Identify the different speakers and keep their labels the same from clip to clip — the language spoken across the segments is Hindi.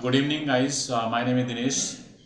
Speaker 1: Good evening, guys. My name is Dinesh,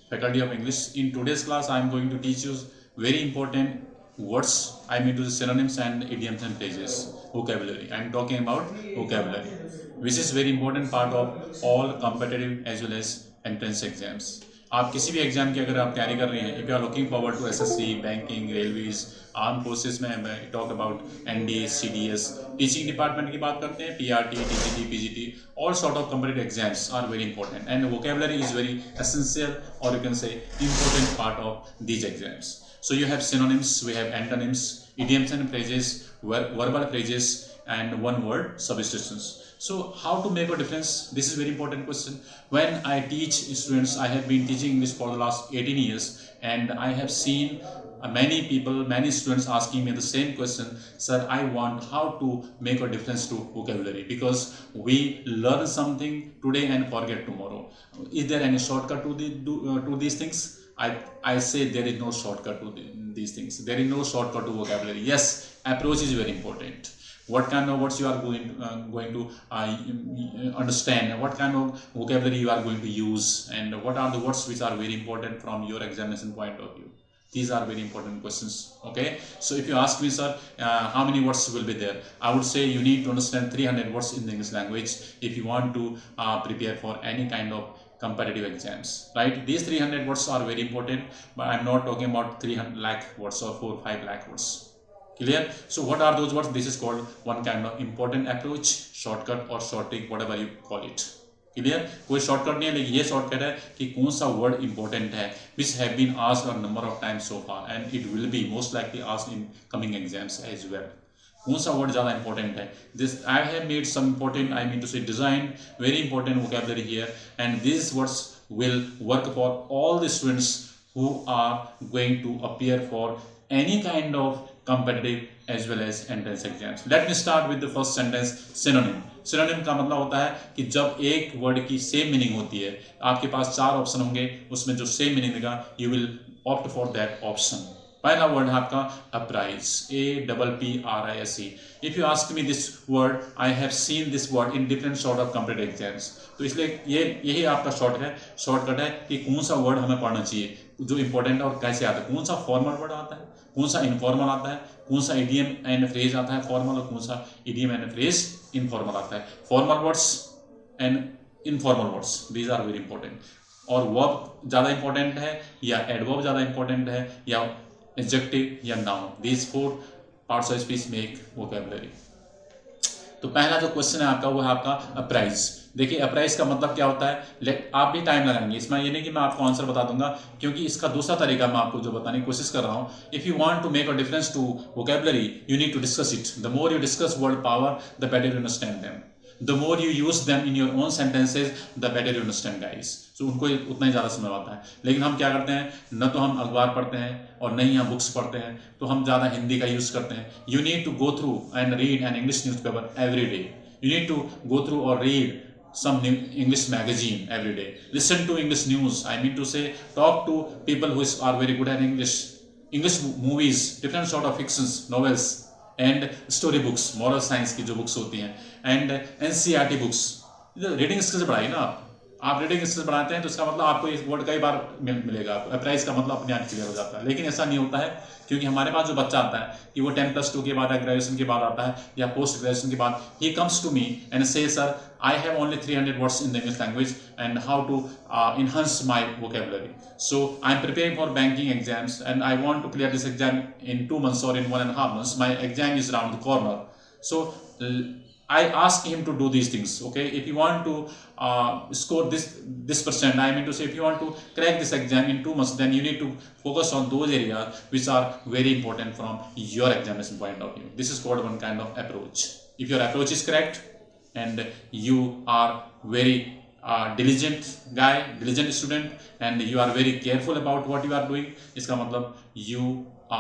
Speaker 1: Faculty of English. In today's class, I am going to teach you very important words. I mean to the synonyms and idioms and phrases, vocabulary. I am talking about vocabulary, which is very important part of all competitive as well as entrance exams. आप किसी भी एग्जाम की अगर आप तैयारी कर रहे हैं, if you are looking forward to SSC, banking, railways, arm forces में talk about NDA, CDS, teaching department की बात करते हैं, PRT, TGT, PGT, all sort of competitive exams are very important, and vocabulary is very essential, or you can say important part of these exams. So you have synonyms, we have antonyms, idioms and phrases, verbal phrases, and one word substitutions. So how to make a difference? This is very important question. When I teach students, I have been teaching English for the last 18 years, and I have seen many people, many students asking me the same question, sir, I want how to make a difference to vocabulary, because we learn something today and forget tomorrow. Is there any shortcut to these things? I say there is no shortcut to these things. There is no shortcut to vocabulary. Yes, approach is very important. What kind of words you are going to understand, what kind of vocabulary you are going to use, and what are the words which are very important from your examination point of view. These are very important questions. Okay, so if you ask me, sir, how many words will be there, I would say you need to understand 300 words in the English language if you want to prepare for any kind of competitive exams, right? These 300 words are very important, but I'm not talking about 300 lakh words or 4-5 lakh words. Clear? So what are those words? This is called one kind of important approach, shortcut or short trick, whatever you call it. Clear? कोई शॉर्टकट नहीं है, लेकिन ये शॉर्टकट है कि कौन सा वर्ड इंपॉर्टेंट है, which have been asked a number of times so far, and it will be most likely asked in coming exams as well. कौन सा वर्ड ज़्यादा इंपॉर्टेंट है? This I have made some important, I mean to say design very important vocabulary here, and this words will work for all the students who are going to appear for any kind of competitive as well as entrance exams. Let me start with the first sentence, synonym. Synonym का मतलब होता है कि जब एक वर्ड की सेम मीनिंग होती है, आपके पास 4 ऑप्शन होंगे, उसमें जो सेम मीनिंग देगा you will opt for that option. पहला वर्ड है आपका apprise, APPRISE. If you ask me this word, I have seen this word in different sort of competitive exams. तो इसलिए यही आपका शॉर्टकट है कि कौन सा वर्ड हमें पढ़ना चाहिए, जो इंपॉर्टेंट है और कैसे आता है, कौन सा फॉर्मल वर्ड आता है, कौन सा इनफॉर्मल आता है, कौन सा इडियम एंड फ्रेज आता है फॉर्मल, और कौन सा इडियम एंड फ्रेज इनफॉर्मल आता है. Formal words and informal words, these are very important. और वर्ब ज़्यादा इंपॉर्टेंट है या एडवर्ब ज़्यादा इंपॉर्टेंट है या एडजेक्टिव या noun. These 4 parts of speech make vocabulary. तो पहला जो क्वेश्चन है आपका वो है आपका अप्राइज. देखिए अप्राइज का मतलब क्या होता है, आप भी टाइम लगाएंगे इसमें, ये नहीं कि मैं आपको आंसर बता दूंगा, क्योंकि इसका दूसरा तरीका मैं आपको जो बताने की कोशिश कर रहा हूँ. If you want to make a difference to vocabulary, you need to discuss it. The more you discuss word power, the better you understand them. The more you use them in your own sentences, the better you understand, guys. So उनको उतना ही ज़्यादा समझ आता है. लेकिन हम क्या करते हैं, न तो हम अखबार पढ़ते हैं और न ही हम बुक्स पढ़ते हैं, तो हम ज़्यादा हिंदी का यूज़ करते हैं. You need to go through and read an English newspaper every day. You need to go through or read some English magazine every day. Listen to English news. I mean to say, talk to people who are very good at English. English movies, different sort of fictions, novels, and story books, moral science की जो बुक्स होती हैं, and NCERT books. Reading skills बढ़ाइए ना आप रीडिंग स्किल्स बढ़ाते हैं तो इसका मतलब आपको इस वर्ड कई बार मिलेगा. अप्राइज का मतलब अपने आप क्लियर हो जाता है. लेकिन ऐसा नहीं होता है, क्योंकि हमारे पास जो बच्चा आता है कि वो 10+2 के बाद या ग्रेजुएशन के बाद आता है या पोस्ट ग्रेजुएशन के बाद, he comes to me and say, sir I have only 300 words in the English language and how to enhance my vocabulary. So I'm preparing for banking exams and I want to clear this exam in 2 months or in 1.5 months. My exam is around the corner. So I ask him to do these things. Okay, if you want to score this percent, I mean to say, if you want to crack this exam in 2 months, then you need to focus on those areas which are very important from your examination point of view. This is called one kind of approach. If your approach is correct and you are very diligent guy, diligent student, and you are very careful about what you are doing, इसका मतलब you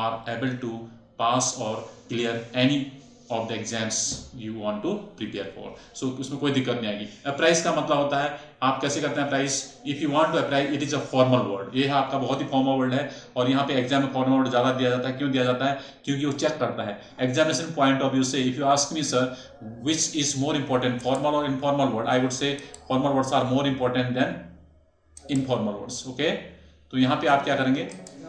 Speaker 1: are able to pass or clear any of the exams you want to prepare for. So उसमें कोई दिक्कत नहीं आएगी। अप्राइज का मतलब होता है आप कैसे करते हैं appraise, if you want to appraise it is a formal word, ये है आपका बहुत ही फॉर्मल वर्ड है, और यहाँ पे एग्जाम में फॉर्मल वर्ड ज़्यादा दिया जाता है। क्यों दिया जाता है, क्योंकि वो चेक करता है एग्जामिनेशन पॉइंट ऑफ व्यू से। If you ask me sir which is more important, formal और informal word, I would say formal words are more important than informal words. Okay, तो यहाँ पे आप क्या करेंगे,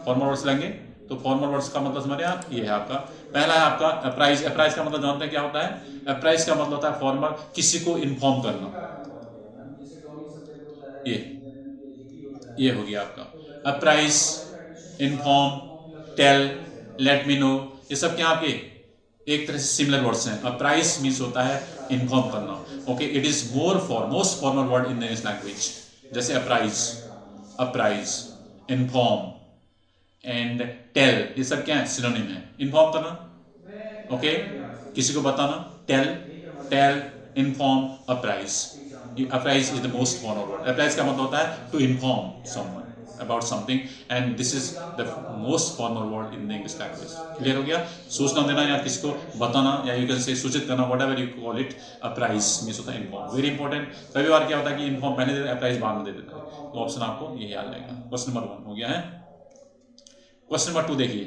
Speaker 1: फॉर्मल वर्ड्स लेंगे। तो फॉर्मल वर्ड्स का मतलब समझ रहे हैं आप, ये है आपका पहला है आपका अप्राइज। अप्राइज का मतलब जानते हैं क्या होता है, अप्राइज का मतलब होता है फॉर्मल, किसी को इन्फॉर्म करना। ये हो गया आपका apprise, inform, tell, let me know, ये सब क्या आपके एक तरह से सिमिलर वर्ड्स हैं। अप्राइज मीन्स होता है इन्फॉर्म करना। Okay, it is most formal word in the English language. जैसे apprise, apprise, inform and tell, ये सब क्या है, सिनोनिम है। इन्फॉर्म करना, ओके, किसी को बताना, tell, tell, inform, apprise. Apprise is the most formal word. Apprise का मतलब होता है to inform someone about something, and this is the most formal word in the English language. Clear हो गया, सूचना देना या किसी को बताना, या यू कैन से सूचित करना, what ever you call it. Apprise means होता है इन्फॉर्म। वेरी इंपॉर्टेंट, कई बार क्या होता है कि इन्फॉर्म पहले देते, अप्राइज बाद में दे देता है। तो ऑप्शन आपको ये याद रहेगा। क्वेश्चन नंबर 1 हो गया है। क्वेश्चन नंबर 2 देखिए,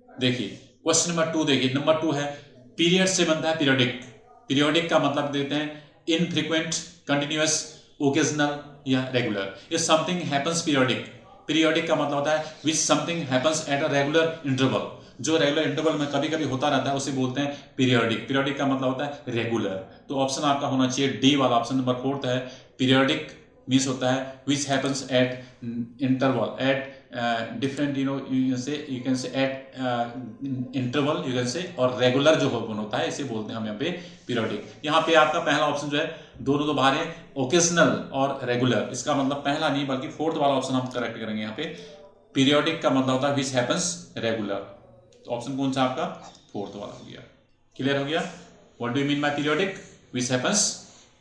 Speaker 1: देखिए क्वेश्चन नंबर 2 देखिए, नंबर 2 है पीरियड से बनता है पीरियोडिक। पीरियोडिक का मतलब देते हैं इनफ्रीक्वेंट, कंटिन्यूअस, ओकेजनल या regular. If something happens periodic, periodic का मतलब होता है which something happens at a regular interval, जो रेगुलर इंटरवल में कभी कभी होता रहता है उसे बोलते हैं पीरियोडिक। पीरियोडिक का मतलब होता है रेगुलर। तो ऑप्शन आपका होना चाहिए डी वाला, ऑप्शन नंबर 4 है। पीरियोडिक मीन्स होता है which happens at interval, at different you can say at interval you can say, और रेगुलर जो होता है इसे बोलते हैं हम यहाँ पे पीरियोडिक। यहाँ पे आपका पहला ऑप्शन जो है, दोनों तो बाहर है, ओकेजनल और रेगुलर, इसका मतलब पहला नहीं बल्कि फोर्थ वाला ऑप्शन हम करेक्ट करेंगे। यहाँ पे पीरियोडिक का मतलब होता है विच हैपेंस रेगुलर। तो ऑप्शन कौन सा आपका, फोर्थ वाला हो गया। क्लियर हो गया, what do you mean by periodic, which happens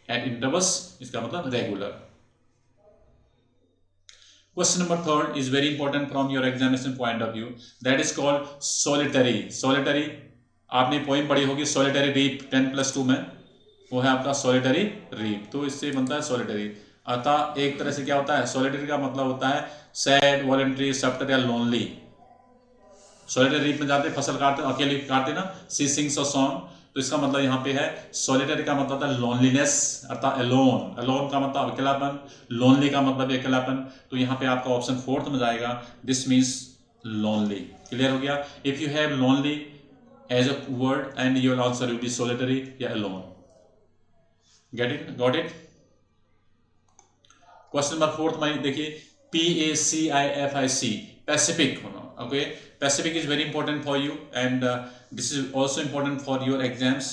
Speaker 1: eight intervals, इसका मतलब regular. Question number 3 is very important from your examination point of view. That is called solitary. Solitary आपने पोइम पढ़ी होगी, solitary reap 10+2 में, वो है आपका solitary reap। तो इससे बनता है solitary। अतः एक तरह से क्या होता है, solitary का मतलब होता है sad, voluntary, subtle या lonely। solitary reap में जाते फसल काटते, अकेले काटते ना, she sings a song। तो इसका मतलब यहाँ पे है सॉलिटरी का मतलब है लोनलीनेस, अर्थात अलोन। अलोन का मतलब अकेलापन, लोनली का मतलब अकेलापन। तो यहाँ पे आपका ऑप्शन 4th में जाएगा, दिस मीन्स लोनली। क्लियर हो गया, if you have lonely as a word and your answer will be solitary या alone. Get it, got it. Question number 4th में देखिए, PACIFIC, पैसिफिक होना। Okay, pacific is very important for you and this is also important for your exams.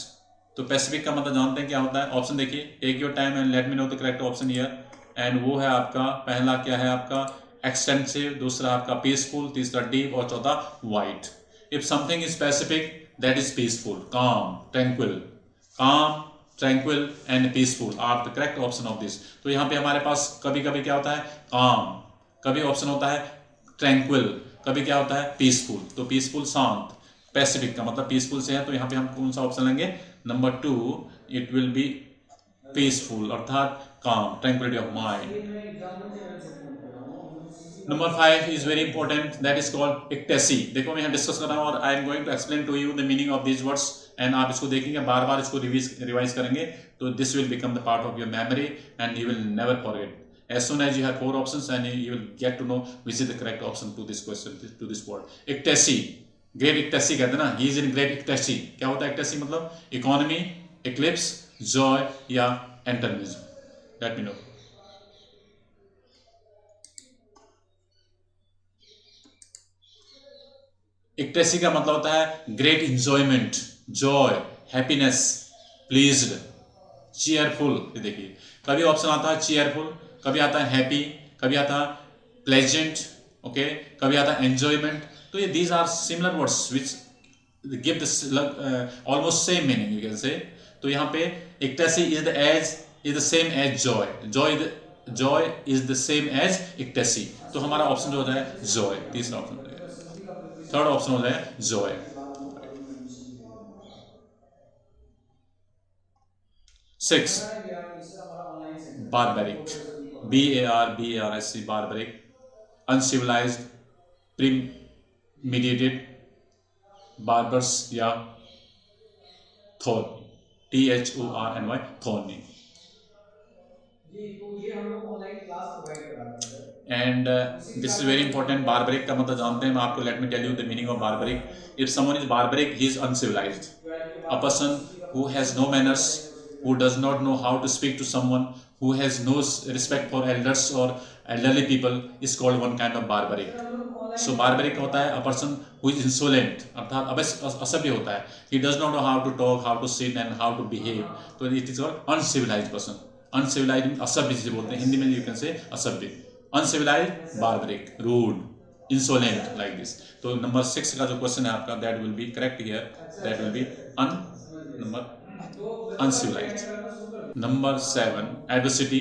Speaker 1: तो पैसिफिक का मतलब जानते हैं क्या होता है, ऑप्शन देखिए, take your time and let me know the correct option here. And वो है आपका पहला क्या है आपका एक्सटेंसिव, दूसरा आपका पीसफुल, तीसरा डीप और चौथा white. If something is pacific that is peaceful, calm, tranquil, calm, tranquil and peaceful are the correct option of this. तो यहाँ पे हमारे पास कभी कभी क्या होता है काम, कभी ऑप्शन होता है ट्रैंक्विल, कभी क्या होता है पीसफुल। तो पीसफुल शांत, पैसिफिक का मतलब पीसफुल से है, तो यहाँ पे हम कौन सा ऑप्शन लेंगे, number 2, it will be peaceful अर्थात calm, tranquility of mind. Number 5 is very important, that is called ecstasy. देखो मैं यहाँ डिस्कस कर रहा हूँ और I am going to explain to you the meaning of these words, and आप इसको देखेंगे, बार बार इसको रिवाइज करेंगे, तो this will become the part of your memory and you will never forget. As soon as you have 4 options and you will get to know which is the correct option to this question, to this word. Ecstasy, great ecstasy कहते हैं ना, he is in great ecstasy। क्या होता है ecstasy मतलब, इकोनॉमी, eclipse, joy या antagonism। Let me know। ecstasy का मतलब होता है great enjoyment, Joy, happiness, pleased, cheerful. ये देखिए, कभी ऑप्शन आता है चीयरफुल, कभी आता है हैप्पी, कभी आता है प्लेजेंट, ओके, कभी आता है एंजॉयमेंट। तो ये these are similar words which give almost same meaning you can say. तो यहाँ पे ecstasy is the same as joy, joy is joy is the same as ecstasy, तो हमारा ऑप्शन जो होता है जॉय, तीसरा ऑप्शन हो जाएगा, थर्ड ऑप्शन हो जाएगा joy. 6 barbaric, BARBARIC, barbaric, uncivilized, premeditated, barbers या thorny, THORNY, thorny. And this is very important. Barbaric का मतलब जानते हैं, मैं आपको let me tell you the meaning of barbaric. If someone is barbaric, he is uncivilized, a person who has no manners, who does not know how to speak to someone, who has no respect for elders or elderly people is called one kind of barbaric. So barbaric होता है a person who is insolent, अर्थात असभ्य होता है, he does not know how to talk, how to sit and how to behave, तो it is called uncivilized person. Uncivilized असभ्य जिसे बोलते हैं, हिंदी में you can say असभ्य, uncivilized, barbaric, rude, insolent, like this. तो नंबर 6 का जो क्वेश्चन है आपका, that will be correct here, that will be uncivilized. Number 7 adversity,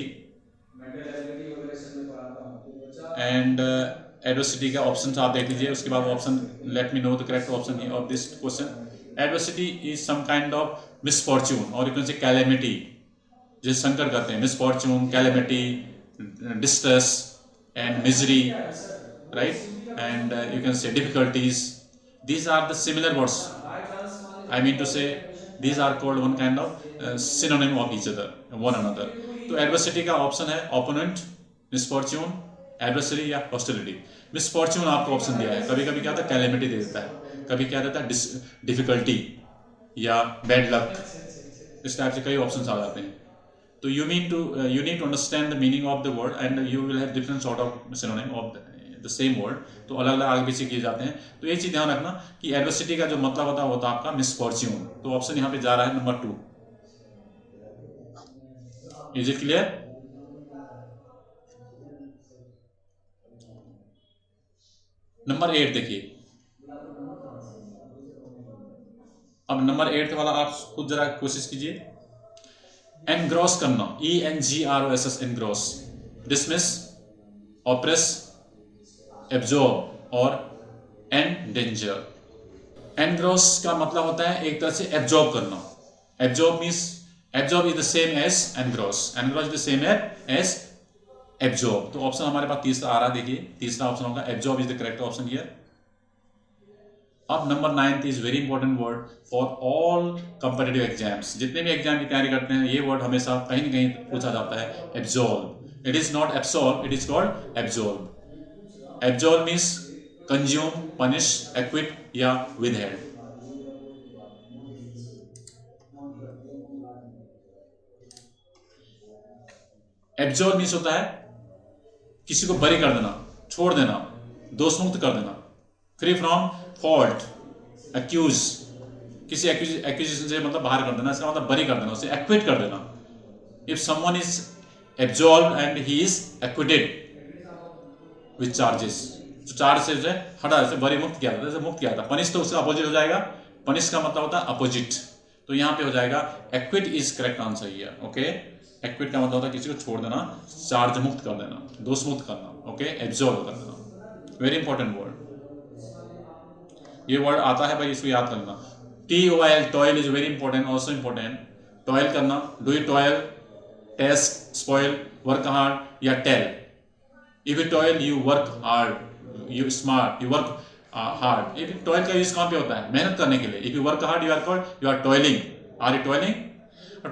Speaker 1: and adversity का ऑप्शन आप देख लीजिए, उसके बाद option let me know the correct option of this question. Adversity is some kind of misfortune और यू कैन से कैलेमिटी, जैसे शंकर कहते हैं misfortune, calamity, distress and misery, right, and you can say difficulties, these are the similar words, I mean to say these are called one kind of synonym of each other, one another. तो एडवर्सिटी का ऑप्शन है ओपोनेंट, मिसफॉर्च्यून, एडवर्सरी या हॉस्टिलिटी। मिसफॉर्च्यून आपको ऑप्शन दिया है, कभी कभी क्या होता है कैलेमिटी दे देता है, कभी क्या देता है डिफिकल्टी या बैड लक, इस टाइप से कई ऑप्शन आ जाते हैं। तो you need to understand the meaning of the word and you will have different sort of synonym of the same word, तो अलग अलग आगे पीछे किए जाते हैं। तो ये चीज ध्यान रखना कि एडवर्सिटी का जो मतलब होता है वो आपका मिसफॉर्च्यून। तो ऑप्शन यहाँ पे जा रहा है number 2। Is it clear? Number 8 देखिए, अब नंबर 8 वाला आप खुद जरा कोशिश कीजिए। एनग्रॉस करना, ENGROSS, engross, dismiss, oppress, absorb और एंडेंजर। एनग्रॉस का मतलब होता है एक तरह से एब्जॉर्ब करना। Absorb means absorb is the same as engross, engross is the same as absorb. तो ऑप्शन हमारे पास तीसरा आ रहा है, देखिए तीसरा ऑप्शन होगा absorb is the correct option here. अब number 9 is very important word for all competitive exams, जितने भी एग्जाम की तैयारी करते हैं ये वर्ड हमेशा कहीं ना कहीं पूछा जाता है, absorb. It is not absorb, it is called absorb. Absorb means consume, punish, equity या विदहेल्ड। एब्जॉर्ब मीन्स होता है किसी को बरी कर देना, छोड़ देना, दोष मुक्त कर देना, फ्री फ्रॉम फॉल्ट, एक्यूज, किसी एक्यूजेशन से मतलब बाहर कर देना, इसका मतलब बरी कर देना, उसे एक्विट कर देना। If someone is absorb and he is acquitted with charges, जो चार्ज से जो हटा, जैसे बरी मुक्त किया था, जैसे मुक्त किया था। पनिश तो उसका अपोजिट हो जाएगा, पनिश का मतलब होता है अपोजिट, तो यहाँ पे हो जाएगा equity is correct answer here. Okay, equity का मतलब होता है किसी को छोड़ देना, चार्ज मुक्त कर देना, दोष मुक्त करना। ओके, एब्जॉर्ब कर देना, वेरी इंपॉर्टेंट वर्ड। ये वर्ड आता है भाई, इसको याद करना। TOIL, toil is very important, also important. Toil करना, do you toil, test, spoil, work hard या tell. If you toil, you work hard, you smart, you work hard. If toil का यूज कहाँ पे होता है? मेहनत करने के लिए। If you work hard, you are called, you are toiling. Are you toiling?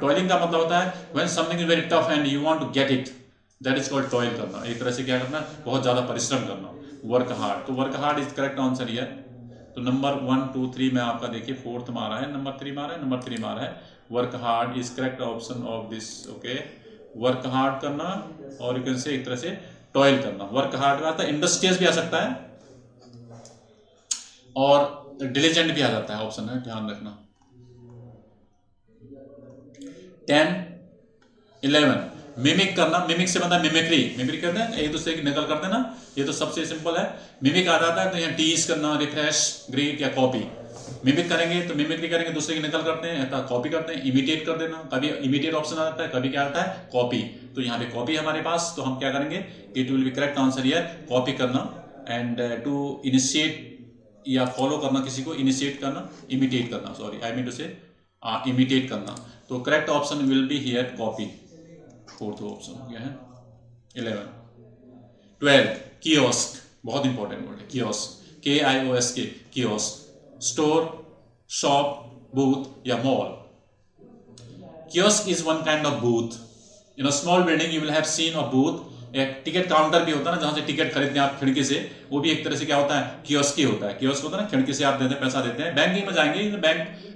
Speaker 1: Toiling का मतलब होता है when something is very tough and you want to get it, that is called toil करना। एक तरह से क्या करना, बहुत ज़्यादा परिश्रम करना, work hard। तो work hard is correct answer here। तो नंबर 1, 2, 3 में आपका देखिए 4th में आ रहा है, नंबर 3 में आ रहा है, नंबर 3 में आ रहा है, work hard is correct option of this. Okay, work hard करना और यू कैन से एक तरह से टॉयल करना। वर्क हार्ड का आता है, इंडस्ट्रियस भी आ सकता है और डिलीजेंट भी आ जाता है, ऑप्शन है, ध्यान रखना। 10, 11 मिमिक करना, मिमिक से बनता है मिमिक्री, मिमिक्री करते हैं एक दूसरे की नकल करते हैं ना, ये तो सबसे सिंपल है। मिमिक आ जाता है तो यहाँ टीज करना, रिफ्रेश, ग्रीट या कॉपी। मिमिक करेंगे तो मिमिक्री करेंगे, दूसरे की नकल करते हैं, कॉपी करते हैं, इमिटेट कर देना। कभी इमिटेट ऑप्शन आ जाता है, कभी क्या आता है कॉपी। तो यहाँ पे कॉपी हमारे पास, तो हम क्या करेंगे, it will B correct answer here copy करना। एंड टू इनिशिएट या फॉलो करना किसी को, इनिशिएट करना, इमिटेट करना, सॉरी आई मीन टू से इमिटेट करना। तो correct option will be here copy. Fourth option क्या है 11। 12 कियोस्क, बहुत इंपॉर्टेंट वर्ड है kiosk, KIOSK kiosk, store, shop, booth या mall. Kiosk is one kind of booth. In a small building you will have seen a booth. एक टिकट काउंटर भी होता है ना, जहाँ से टिकट खरीदते हैं आप खिड़की से, वो भी एक तरह से क्या होता है कियोस्क ही होता है। कियोस्क होता है ना, खिड़की से आप देते हैं, पैसा देते हैं। बैंकिंग में जाएंगे,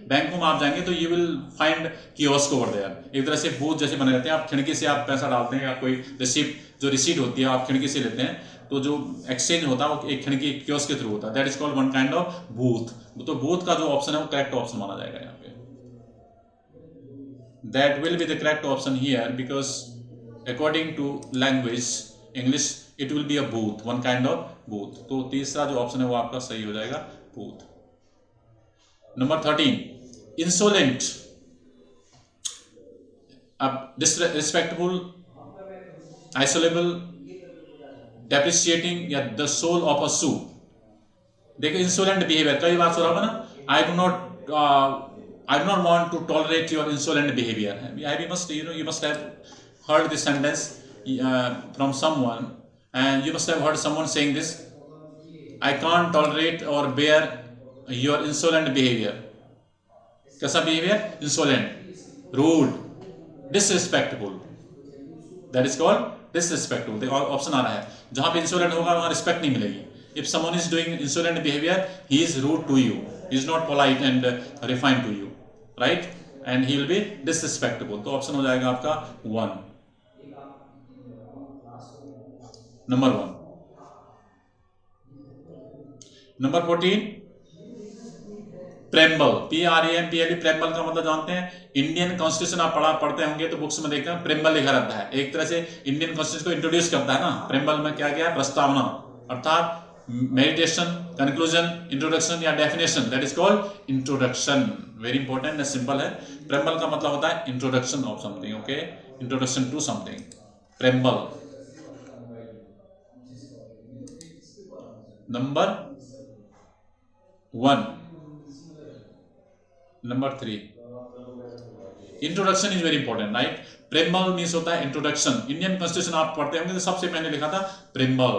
Speaker 1: बैंकों में आप जाएंगे तो you will find kiosk over there. एक तरह से बूथ जैसे बने रहते हैं, आप खिड़की से आप पैसा डालते हैं, या कोई रिसीप्ट, जो रिसीट होती है आप खिड़की से लेते हैं, तो जो एक्सचेंज होता है वो एक खिड़की कियोस्क के थ्रू होता है। That is called one kind of booth. तो बूथ का जो ऑप्शन है वो करेक्ट ऑप्शन माना जाएगा यहाँ पे। That will be the correct option here because according to language English it will be a booth, one kind of booth. तो तीसरा जो ऑप्शन है वो आपका सही हो जाएगा बूथ। Number 13 insolent. अब डिसरेस्पेक्टफुल, आइसोलेबल, डेप्रिशिएटिंग या the sole of a shoe. देखो इंसोलेंट बिहेवियर कई बार सुना होगा ना, I do not want to tolerate your insolent behavior. You must have heard this sentence from someone, and you must have heard someone saying this, I can't tolerate or bear your insolent behavior. कैसा behavior? Insolent, rude, disrespectful. That is called disrespectful. देखो ऑप्शन आ रहा है, जहां पे इंसोलेंट होगा वहां रिस्पेक्ट नहीं मिलेगी। If someone is doing insolent behaviour, he is rude to you, he is not polite and refined to you, right, and he will be disrespectable. तो ऑप्शन हो जाएगा आपका 1, number 1। Number 14 preamble, PREMBL। Preamble का मतलब जानते हैं, इंडियन कॉन्स्टिट्यूशन आप पढ़ते होंगे तो बुक्स में देखते हैं प्रेम्बल लिखा रहता है। एक तरह से इंडियन कॉन्स्टिट्यूशन को इंट्रोड्यूस करता है ना। प्रेम्बल में क्या क्या है, प्रस्तावना, अर्थात मेडिटेशन, कंक्लूजन, इंट्रोडक्शन या definition. That is called introduction. Very important है, सिंपल है। प्रेम्बल का मतलब होता है introduction of something, okay, introduction to something, preamble. Number 1। Number 3 introduction is very important, right. Preamble means होता है इंट्रोडक्शन। इंडियन कॉन्स्टिट्यूशन आप पढ़ते होंगे तो सबसे पहले लिखा था प्रेम्बल,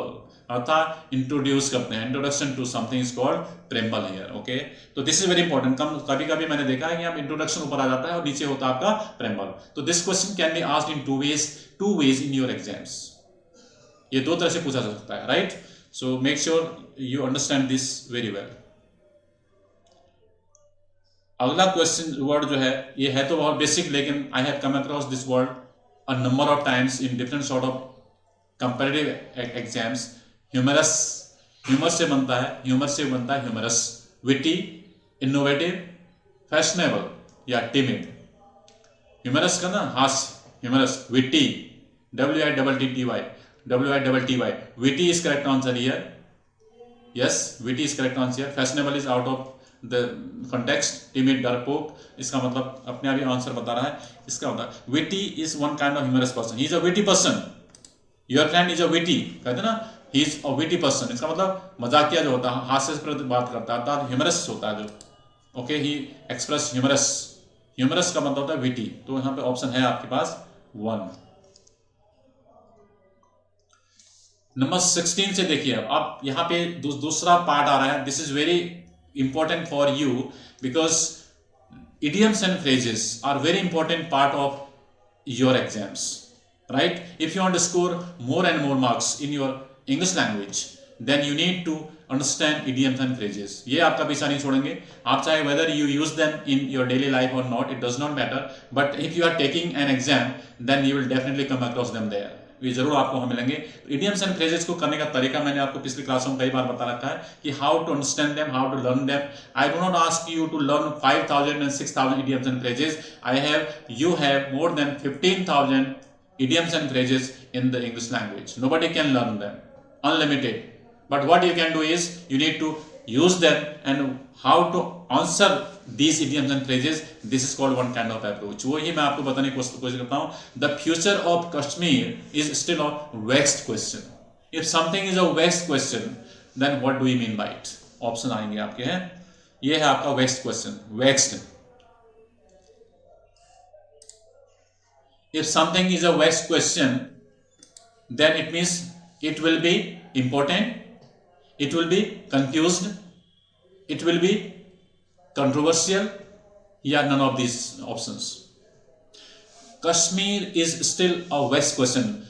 Speaker 1: अर्थात इंट्रोड्यूस करते हैं। Introduction to something is called preamble here, okay. तो दिस इज वेरी इंपॉर्टेंट। कभी कभी मैंने देखा है कि आप इंट्रोडक्शन ऊपर आ जाता है और नीचे होता है आपका प्रेम्बल। तो this question can be asked in two ways in your exams. ये दो तरह से पूछा जा सकता है, right. So make sure you understand this very well. अगला क्वेश्चन वर्ड जो है, ये है तो बहुत बेसिक, लेकिन I have come across this word a number of times in different sort of comparative exams. Humorous, humour से बनता है, ह्यूमरस। विटी, इनोवेटिव, फैशनेबल या टिमिड। ह्यूमरस का ना हास्य, humorous, witty, WITTY, witty is correct answer here. Yes, witty is correct answer. Fashionable is out of the context, timid, डरपोक, इसका मतलब अपने आप ही आंसर बता रहा है। इसका मतलब witty is one kind of humorous person, he is a witty person. Your friend is a witty, कहते ना, he is a witty person. इसका मतलब मजाकिया जो होता है, हास्य से बात करता है, अर्थात ह्यूमरस होता है जो, ओके, ही एक्सप्रेस ह्यूमरस। ह्यूमरस का मतलब होता है विटी। तो यहाँ पे ऑप्शन है आपके पास 1। नंबर 16 से देखिए, अब यहाँ पे दूसरा पार्ट आ रहा है। This is very important for you because idioms and phrases are very important part of your exams, right? If you want to score more and more marks in your English language, then you need to understand idioms and phrases. ये आपका पीछा नहीं छोड़ेंगे आप, चाहे whether you use them in your daily life or not, it does not matter, but if you are taking an exam then you will definitely come across them there. ये जरूर आपको हम मिलेंगे। इडियम्स एंड फ्रेजेस को करने का तरीका मैंने आपको पिछली क्लासों में कई बार बता रखा है कि how to understand them, how to learn them. I do not ask you to learn 5000 and 6000 idioms and phrases. You have more than 15,000 idioms and phrases in the English language. Nobody can learn them, unlimited. But what you can do is you need to use them and how to answer these idioms and phrases. This is called one kind of approach. वो ही मैं आपको बताने की कोशिश करता हूँ. The future of Kashmir is still a vexed question. If something is a vexed question, then what do we mean by it? Option आएंगे आपके हैं. ये है आपका vexed question. Vexed. If something is a vexed question, then it means it will be important, it will be confused, it will be controversial, yeah, none of these options. Kashmir is still a vexed question.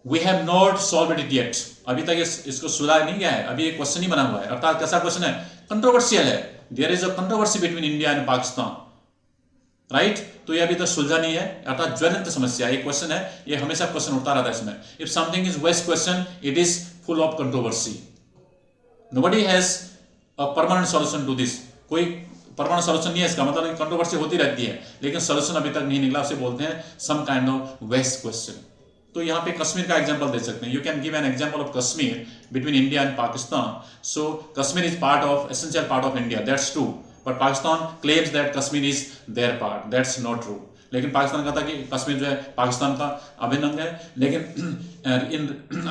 Speaker 1: We have not solved it yet. अभी तक इसको सुलझाया नहीं गया है. अभी एक क्वेश्चन ही बना हुआ है. अर्थात कैसा क्वेश्चन है? कंट्रोवर्शियल है. There is a controversy between India and Pakistan. Right तो ये अभी तक सुलझा नहीं है. अर्थात ज्वलंत समस्या. एक क्वेश्चन है, ये हमेशा क्वेश्चन उठता रहता है इसमें. If something is vexed question, it is full of controversy. Nobody has a permanent solution to this. कोई परमानेंट सॉल्यूशन नहीं है इसका, मतलब कंट्रोवर्सी होती रहती है लेकिन सॉल्यूशन अभी तक नहीं निकला. उसे बोलते हैं some kind of vexed question. तो यहाँ पे कश्मीर का एग्जांपल दे सकते हैं. You can give an example of Kashmir between India and Pakistan. So Kashmir is part of essential part of India. That's true. But Pakistan claims that Kashmir is their part. That's not true. लेकिन पाकिस्तान कहता है कि कश्मीर जो है पाकिस्तान का अभिन्न अंग है. लेकिन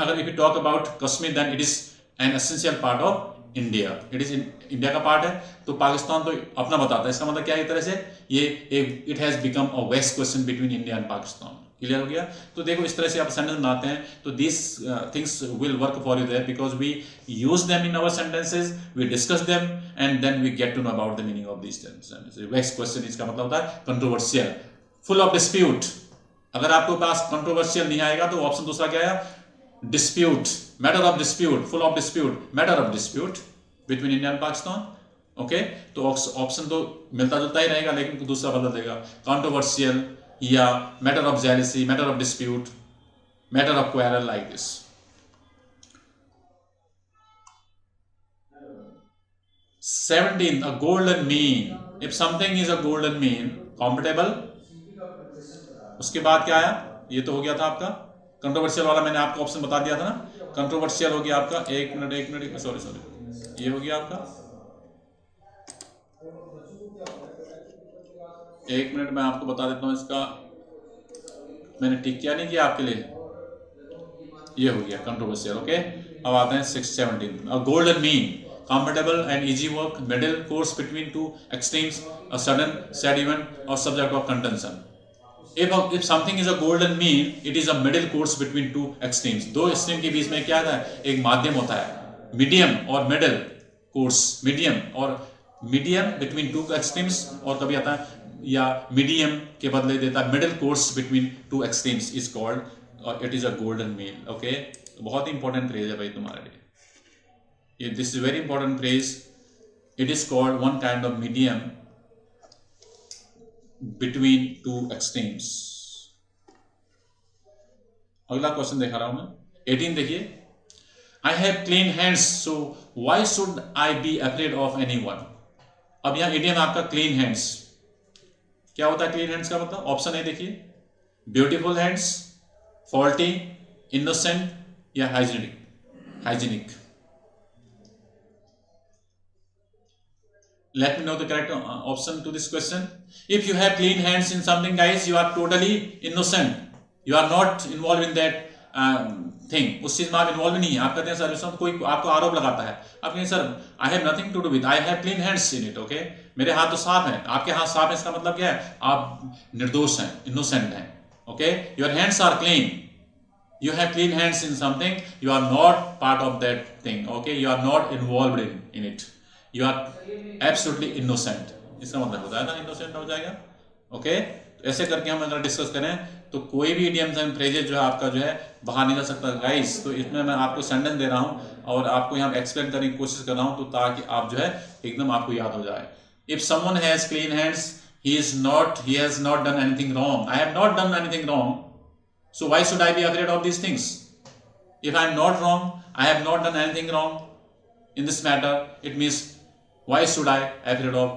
Speaker 1: अगर if you talk about Kashmir, then it is an essential part of India. It is India का पार्ट है. तो पाकिस्तान तो अपना बताता है. इसका मतलब क्या है? एक तरह से ये it has become a vexed question between India and Pakistan. Clear हो गया? तो देखो इस तरह से आप सेंटेंस बनाते हैं तो these things will work for you there because we use them in our sentences, we discuss them and then we get to know about the meaning of these sentences. Vexed question इसका मतलब होता है controversial, full of dispute. अगर आपके पास controversial नहीं आएगा तो ऑप्शन दूसरा क्या आया? Dispute, matter of dispute, full of dispute, matter of dispute between India and Pakistan. Okay तो ऑप्शन तो मिलता जुलता ही रहेगा लेकिन दूसरा बदल देगा. Controversial या matter of jealousy, matter of dispute, matter of quarrel, like this. 17 a golden mean. if something is a golden mean, compatible. उसके बाद क्या आया? ये तो हो गया था आपका कंट्रोवर्शियल वाला. मैंने आपको ऑप्शन बता दिया था ना. कंट्रोवर्शियल हो गया आपका. एक मिनट सॉरी ये हो गया आपका. एक मिनट मैं आपको बता देता हूँ इसका. मैंने टिक किया नहीं किया आपके लिए. ये हो गया कंट्रोवर्शियल. ओके अब आते हैं 17. A golden mean, comfortable and easy work, middle course between two extremes, a sudden sad event और subject of contention. if something is a golden mean, it is a middle course between two extremes. दो एक्सट्रीम के बीच में क्या आता है? एक माध्यम होता है. मीडियम और मिडिल कोर्स. मीडियम और मीडियम बिटवीन टू एक्सट्रीम्स. और कभी आता है या मीडियम के बदले देता है middle course between two extremes is called, और it is a golden mean. Okay बहुत ही इंपॉर्टेंट फ्रेज है भाई तुम्हारे लिए. This is very important phrase. It is called one kind of medium between two extremes. अगला क्वेश्चन दिखा रहा हूं मैं. 18 देखिए. I have clean hands so why should I be afraid of anyone. अब यहां इडियम आपका क्लीन हैंड्स. क्या होता है क्लीन हैंड्स का मतलब? ऑप्शन ए देखिए. ब्यूटीफुल हैंड्स, फॉल्टी, इनोसेंट या hygienic. Let me know the correct option to this question. If you have clean hands in something, guys, you are totally innocent. You are not involved in that thing. उस चीज में आप इन्वॉल्व नहीं है. आप कहते हैं सर इसमें कोई आपको आरोप लगाता है, आप कहें sir I have nothing to do with, I have clean hands in it. Okay मेरे हाथ तो साफ हैं. आपके हाथ साफ है इसका मतलब क्या है? आप निर्दोष हैं, इनोसेंट हैं. Okay your hands are clean. You have clean hands in something, you are not part of that thing. Okay, you are not involved in it. You are absolutely innocent. इसका मतलब होता है ना innocent हो जाएगा. ओके ऐसे करके हम अगर डिस्कस करें तो कोई भी idioms and phrases जो है आपका जो है बाहर नहीं जा सकता गाइस. तो इसमें मैं आपको सेंटेंस दे रहा हूँ और आपको यहाँ एक्सप्लेन करने की कोशिश कर रहा हूँ तो ताकि आप जो है एकदम आपको याद हो जाए. If someone has clean hands, he has not done anything wrong. I have not done anything wrong. So why should I be afraid of these things? If I am not wrong, I have not done anything wrong in this matter, it means why should I afraid of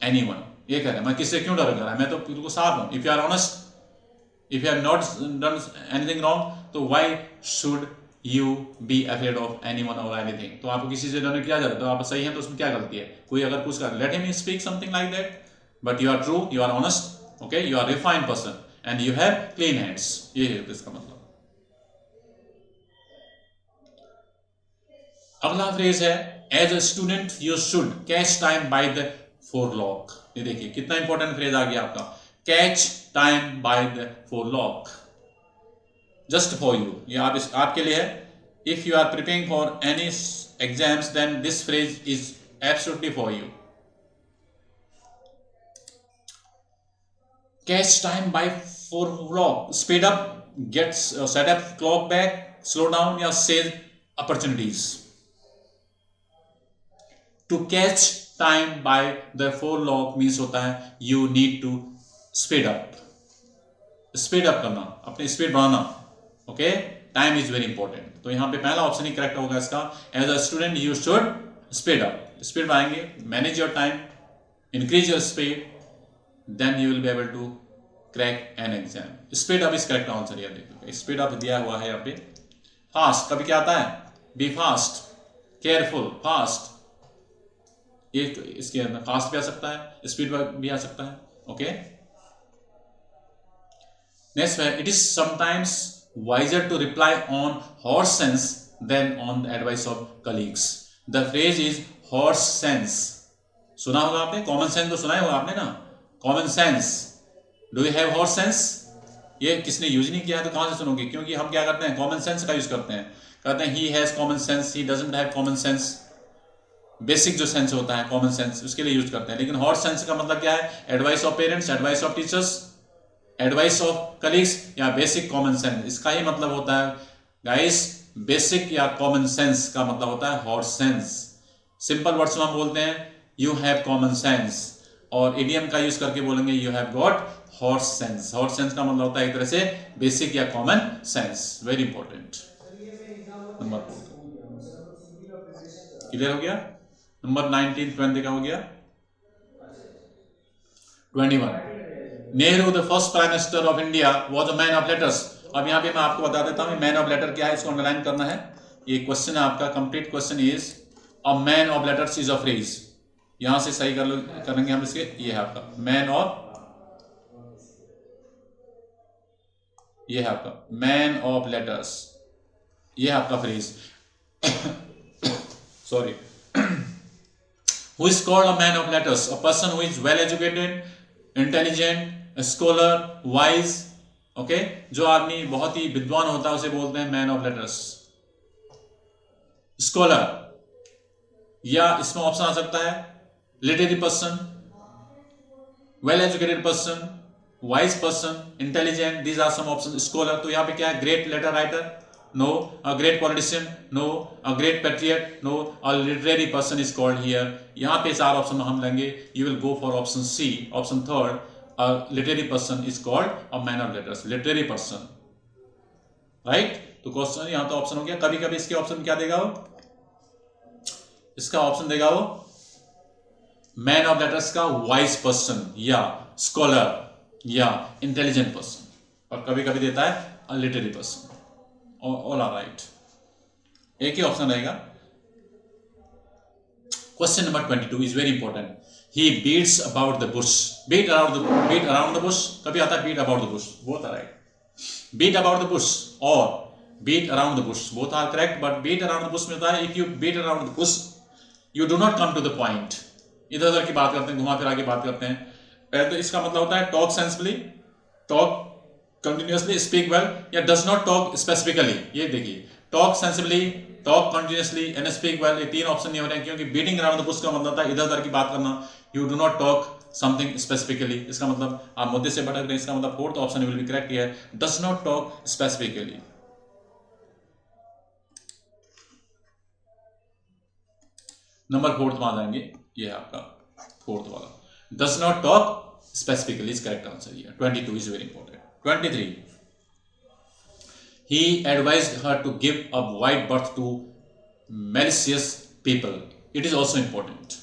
Speaker 1: anyone? ये कह रहे हैं मैं किससे क्यों डर रहा है? मैं तो बिल्कुल साफ हूँ. If you are honest, if you have not done anything wrong, तो why should you be afraid of anyone or anything. तो आपको किसी से डरने की क्या जरूरत है? तो आप सही हैं तो उसमें क्या गलती है? कोई अगर कुछ कर, let him speak something like that, but you are true, you are honest, okay, you are refined person and you have clean hands. ये है इसका मतलब. अगला फ्रेज है as a student you should catch time by the forelock. ये देखिए कितना इंपॉर्टेंट फ्रेज आ गया आपका, catch time by the forelock. Just for you, ये आपके लिए है. If you are preparing for any exams then this phrase is absolutely for you. Catch time by forelock, speed up, gets set up clock back, slow down या seize opportunities. To catch time by the forelock means होता है you need to speed up. Speed up करना, अपनी स्पीड बढ़ाना. Okay, time is very important. तो यहां पे पहला ऑप्शन ही करेक्ट होगा इसका. As a student you should speed up. Speed बढ़ाएंगे, manage your time, increase your speed, then you will be able to crack an exam. Speed up is correct answer. यह देखो स्पीड अप दिया हुआ है यहाँ पे. फास्ट, कभी क्या आता है, बी फास्ट, केयरफुल, फास्ट. ये इसके अंदर फास्ट भी आ सकता है, स्पीड भी आ सकता है. ओके, नेक्स्ट है it is sometimes wiser to reply on horse sense than on the advice of colleagues. The phrase is horse sense. सुना होगा आपने, कॉमन सेंस तो सुना ही होगा आपने ना, common sense. Do you have horse sense? ये किसने यूज नहीं किया है तो कहां से सुनोगे, क्योंकि हम क्या करते हैं, कॉमन सेंस का यूज करते हैं. कहते हैं he has common sense, he doesn't have common sense. Basic जो सेंस होता है कॉमन सेंस, उसके लिए यूज करते हैं. लेकिन हॉर्स सेंस का मतलब क्या है, advice of parents, advice of teachers, advice of colleagues या बेसिक कॉमन सेंस. इसका ही मतलब होता है गाइस, बेसिक या कॉमन सेंस का मतलब होता है हॉर्स सेंस. सिंपल वर्ड्स में हम बोलते हैं यू हैव कॉमन सेंस, और इडियम का यूज करके बोलेंगे you have got horse sense. Horse sense का मतलब होता है एक तरह से बेसिक या common sense. Very important. Number 4 clear हो गया. नंबर 19 20 का हो गया. 21 Nehru the first prime minister of India was a man of letters. अब यहाँ पे मैं आपको बता देता हूँ मैन ऑफ लेटर क्या है, इसको अंडरलाइन करना है. ये क्वेश्चन है आपका, complete question is a man of letters is a phrase. यहां से सही करेंगे हम इसके. ये है आपका मैन ऑफ, ये है आपका मैन ऑफ लेटर्स, ये है आपका phrase. Sorry. Who is called a man of letters? A person who is well educated, intelligent, scholar, wise. Okay, जो आदमी बहुत ही विद्वान होता है उसे बोलते हैं मैन ऑफ लेटर्स. स्कॉलर, या इसमें ऑप्शन आ सकता है literary person, well educated person, wise person, intelligent. These are some option. Scholar, तो यहां पे क्या है, great letter writer, no. A great politician, no. A great patriot, no. A literary person is called here. यहां पे 4 ऑप्शन हम लेंगे. You will go for option C, option 3rd. A literary person is called a man of letters. Literary person, right? तो क्वेश्चन यहां तो ऑप्शन हो गया. कभी कभी इसके ऑप्शन क्या देगा वो, इसका ऑप्शन देगा वो मैन ऑफ लेटर्स का वाइज पर्सन या स्कॉलर या इंटेलिजेंट पर्सन, और कभी कभी देता है a literary person. All are right. एक ही ऑप्शन रहेगा. Question number 22 is very important. He beats about the bush. Beat around the bush. कभी आता है beat about the bush. Both are right. Beat about the bush or beat around the bush. Both are correct. But beat around the bush में होता है if you beat around the bush, you do not come to the point. इधर उधर की बात करते हैं, घुमा फिरा के बात करते हैं. पहले तो इसका मतलब होता है talk sensibly, talk continuously, speak well, या does not talk specifically. ये देखिए, talk sensibly, talk continuously and speak well. ये 3 ऑप्शन नहीं हो रहे हैं क्योंकि beating around the bush का मतलब होता है इधर उधर की बात करना. You do not talk something specifically. इसका मतलब आप मुद्दे से भटक रहे हैं. इसका मतलब 4th option will be correct here. Does not talk specifically. Number 4th में आ जाएंगे. ये है आपका 4th वाला. Does not talk specifically is correct answer here. 22 is very important. 23. He advised her to give a wide berth to malicious people. It is also important.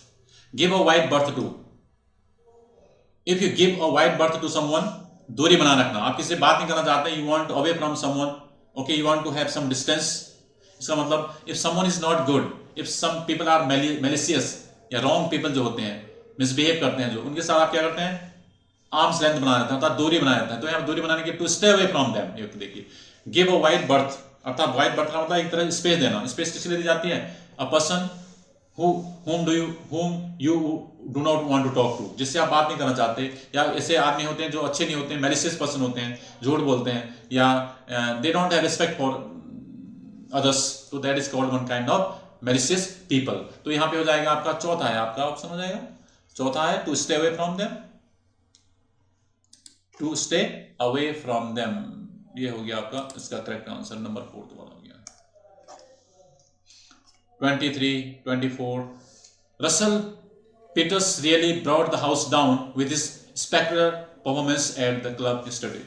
Speaker 1: Give a wide berth to. If you give a wide berth to someone, दूरी बना रखना. आप किसी से बात नहीं करना चाहते, you want away from someone, okay, you want to have some distance, इसका मतलब if someone is not good, if some people are malicious या रॉन्ग पीपल जो होते हैं, मिसबिहेव करते हैं जो, उनके साथ आप क्या करते हैं, आर्म्स लेंथ बना देते हैं, अर्थात दूरी बना देते हैं। तो यहाँ दूरी बनाने के to stay away from them, ये देखिए, गिव अ वाइड बर्थ, अर्थात वाइड बर्थ का मतलब एक तरह स्पेस देना। स्पेस किसके लिए दी जाती है, a person whom you do not want to talk to, जिससे आप बात नहीं करना चाहते, या ऐसे आदमी होते हैं जो अच्छे नहीं होते हैं, मैलिशियस पर्सन होते हैं, झूठ बोलते हैं, या they don't have respect for others, तो that is called one kind of malicious people. तो यहाँ पे हो जाएगा आपका चौथा है, आपका ऑप्शन हो जाएगा चौथा है, to stay away from them, to stay away from them, ये हो गया आपका इसका करेक्ट आंसर, नंबर 4 वाला हो गया। 23, 24. Russell Peters really brought the house down with his spectacular performance at the club yesterday.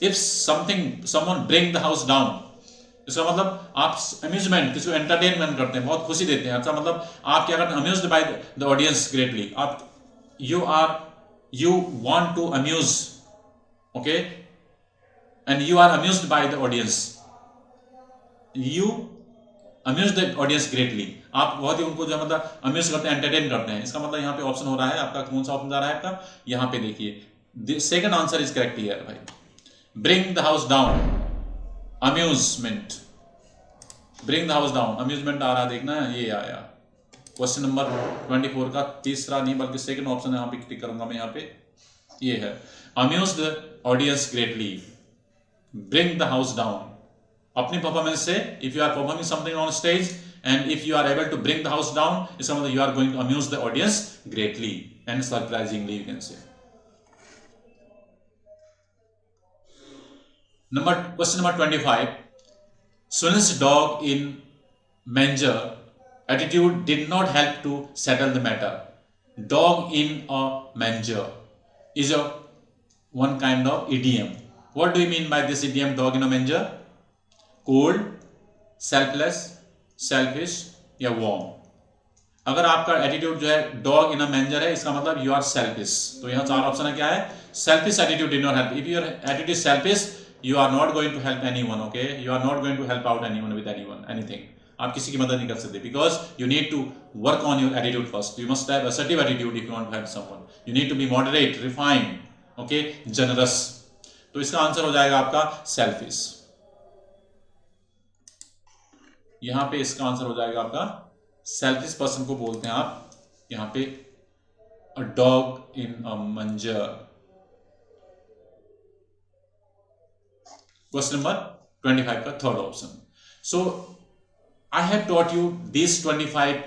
Speaker 1: If someone bring the house down, इसका मतलब आप अम्यूजमेंट, किसी को एंटरटेनमेंट करते हैं, बहुत खुशी देते हैं, अच्छा मतलब आप क्या करते हैं, amused by the audience greatly, आप you want to amuse, okay, and you are amused by the audience, you amuse the audience greatly, आप बहुत ही उनको जो मतलब अम्यूज करते हैं, एंटरटेन करते हैं। इसका मतलब यहाँ पे ऑप्शन हो रहा है आपका, कौन सा ऑप्शन जा रहा है आपका, यहाँ पे देखिए second answer is correct here भाई, bring the house down, amusement, bring the house down, amusement आ रहा है, देखना ये आया क्वेश्चन नंबर 24 का तीसरा नहीं बल्कि सेकंड ऑप्शन यहाँ पे क्लिक करूंगा मैं, यहाँ पे ये है, amuse the audience greatly, bring the house down, अपनी परफॉर्मेंस से, if you are performing something on stage and if you are able to bring the house down, इसका मतलब you are going to amuse the audience greatly and surprisingly, you can say. Question number 25. Sunil's dog in manger attitude did not help to settle the matter. Dog in a manger is a one kind of idiom. What do you mean by this idiom, dog in a manger? Cold, selfless, selfish या वॉर्म। अगर आपका एटीट्यूड जो है डॉग इन अ मैंजर है, इसका मतलब यू आर सेल्फिश। तो यहाँ चार ऑप्शन है, क्या है, selfish attitude did not help, if your attitude selfish you are not going to help anyone, okay, you are not going to help out anyone with anyone anything, आप किसी की मदद नहीं कर सकते, because you need to work on your attitude first, you must have assertive attitude if you want to help someone, you need to be moderate, refined, okay, generous. तो इसका आंसर हो जाएगा आपका सेल्फिश, यहां पे इसका आंसर हो जाएगा आपका सेल्फिश पर्सन को बोलते हैं आप यहां पे अ डॉग इन अ मंजर। क्वेश्चन नंबर 25 का third option. So I have taught you these 25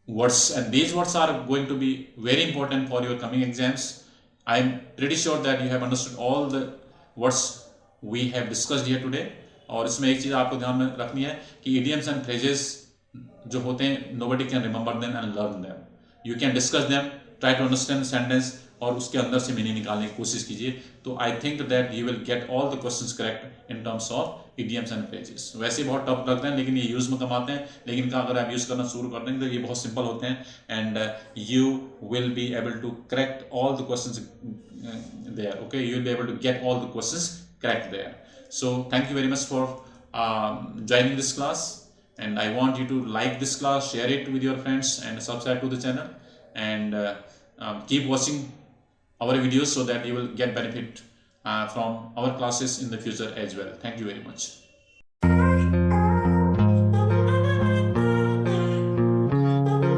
Speaker 1: words and these words are going to be very important for your coming exams. I am pretty sure that you have understood all the words we have discussed here today. और इसमें एक चीज आपको ध्यान में रखनी है कि idioms and phrases जो होते हैं nobody can remember them and learn them. You can discuss them, try to understand sentence और उसके अंदर से मीनिंग निकालने की कोशिश कीजिए। तो I think that you will get all the questions correct in terms of idioms and phrases. वैसे बहुत टफ लगते हैं लेकिन ये यूज में कम आते हैं, लेकिन इनका अगर आप यूज करना शुरू कर देंगे तो ये बहुत सिंपल होते हैं and you will be able to correct all the questions there, okay, you will be able to get all the questions correct there. So thank you very much for joining this class, and I want you to like this class, share it with your friends and subscribe to the channel, and keep watching our videos so that you will get benefit from our classes in the future as well. Thank you very much.